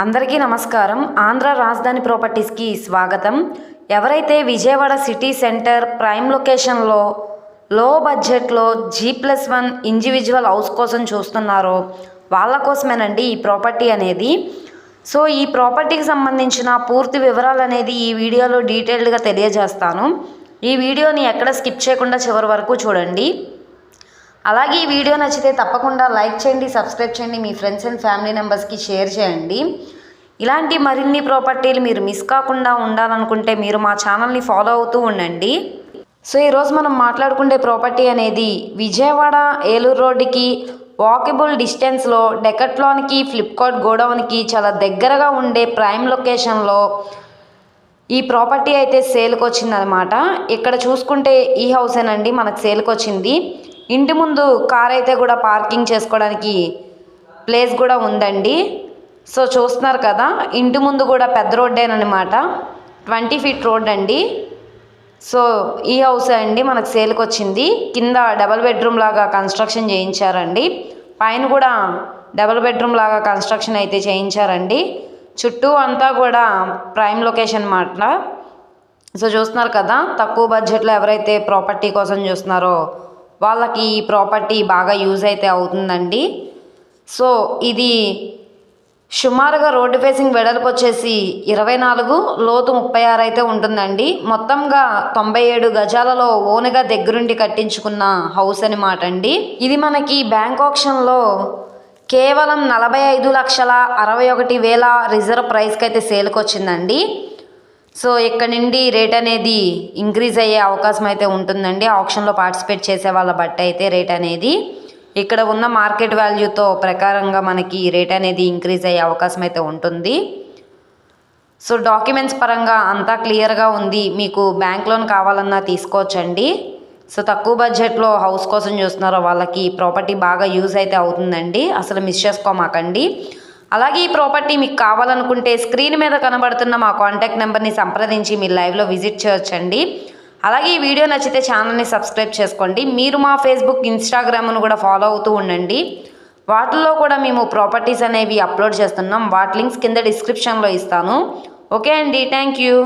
అందరికీ నమస్కారం. ఆంధ్ర రాజధాని ప్రాపర్టీస్కి స్వాగతం. ఎవరైతే విజయవాడ సిటీ సెంటర్ ప్రైమ్ లొకేషన్లో లో బడ్జెట్లో G+1 ఇండివిజువల్ హౌస్ కోసం చూస్తున్నారో వాళ్ళ కోసమేనండి ఈ ప్రాపర్టీ అనేది. సో ఈ ప్రాపర్టీకి సంబంధించిన పూర్తి వివరాలు అనేది ఈ వీడియోలో డీటెయిల్డ్గా తెలియజేస్తాను. ఈ వీడియోని ఎక్కడ స్కిప్ చేయకుండా చివరి వరకు చూడండి. అలాగే ఈ వీడియో నచ్చితే తప్పకుండా లైక్ చేయండి, సబ్స్క్రైబ్ చేయండి, మీ ఫ్రెండ్స్ అండ్ ఫ్యామిలీ మెంబర్స్కి షేర్ చేయండి. ఇలాంటి మరిన్ని ప్రాపర్టీలు మీరు మిస్ కాకుండా ఉండాలనుకుంటే మీరు మా ఛానల్ని ఫాలో అవుతూ ఉండండి. సో ఈరోజు మనం మాట్లాడుకునే ప్రాపర్టీ అనేది విజయవాడ ఏలూరు రోడ్డుకి వాకబుల్ డిస్టెన్స్లో డెకట్లాన్కి ఫ్లిప్కార్ట్ గోడౌన్కి చాలా దగ్గరగా ఉండే ప్రైమ్ లొకేషన్లో ఈ ప్రాపర్టీ అయితే సేల్కి వచ్చిందనమాట. ఇక్కడ చూసుకుంటే ఈ హౌసేనండి మనకు సేల్కి వచ్చింది. ఇంటి ముందు కార్ అయితే కూడా పార్కింగ్ చేసుకోవడానికి ప్లేస్ కూడా ఉందండి. సో చూస్తున్నారు కదా, ఇంటి ముందు కూడా పెద్ద రోడ్డేనమాట, 20 ఫీట్ రోడ్ అండి. సో ఈ హౌస్ అండి మనకు సేల్కి వచ్చింది. కింద డబల్ బెడ్రూమ్ లాగా కన్స్ట్రక్షన్ చేయించారండి, పైన కూడా డబల్ బెడ్రూమ్ లాగా కన్స్ట్రక్షన్ అయితే చేయించారండి. చుట్టూ అంతా కూడా ప్రైమ్ లొకేషన్ మాట. సో చూస్తున్నారు కదా, తక్కువ బడ్జెట్లో ఎవరైతే ప్రాపర్టీ కోసం చూస్తున్నారో వాళ్ళకి ఈ ప్రాపర్టీ బాగా యూజ్ అయితే అవుతుందండి. సో ఇది సుమారుగా రోడ్డు ఫేసింగ్ వెడల్పు వచ్చేసి 24, లోతు 36 అయితే ఉంటుందండి. మొత్తంగా 97 గజాలలో ఓనుగా దగ్గరుండి కట్టించుకున్న హౌస్ అనమాట అండి. ఇది మనకి బ్యాంక్ ఆప్షన్లో కేవలం 45,61,000 రిజర్వ్ ప్రైస్కి అయితే సేల్కి వచ్చిందండి. సో ఇక్కడ నుండి రేట్ అనేది ఇంక్రీజ్ అయ్యే అవకాశం అయితే ఉంటుందండి. ఆప్షన్లో పార్టిసిపేట్ చేసే వాళ్ళ బట్టి అయితే రేట్ అనేది ఇక్కడ ఉన్న మార్కెట్ వాల్యూతో ప్రకారంగా మనకి రేట్ అనేది ఇంక్రీజ్ అయ్యే అవకాశం అయితే ఉంటుంది. సో డాక్యుమెంట్స్ పరంగా అంతా క్లియర్గా ఉంది. మీకు బ్యాంక్ లోన్ కావాలన్నా తీసుకోవచ్చండి. సో తక్కువ బడ్జెట్లో హౌస్ కోసం చూస్తున్నారో వాళ్ళకి ప్రాపర్టీ బాగా యూజ్ అయితే అవుతుందండి. అసలు మిస్ చేసుకోమాకండి. అలాగే ఈ ప్రాపర్టీ మీకు కావాలనుకుంటే స్క్రీన్ మీద కనబడుతున్న మా కాంటాక్ట్ నెంబర్ని సంప్రదించి మీరు లైవ్లో విజిట్ చేయొచ్చండి. అలాగే ఈ వీడియో నచ్చితే ఛానల్ని సబ్స్క్రైబ్ చేసుకోండి. మీరు మా ఫేస్బుక్, ఇన్స్టాగ్రామ్ను కూడా ఫాలో అవుతూ ఉండండి. వాటిల్లో కూడా మేము ప్రాపర్టీస్ అనేవి అప్లోడ్ చేస్తున్నాం. వాటి లింక్స్ కింద డిస్క్రిప్షన్లో ఇస్తాను. ఓకే అండి, థ్యాంక్ యూ.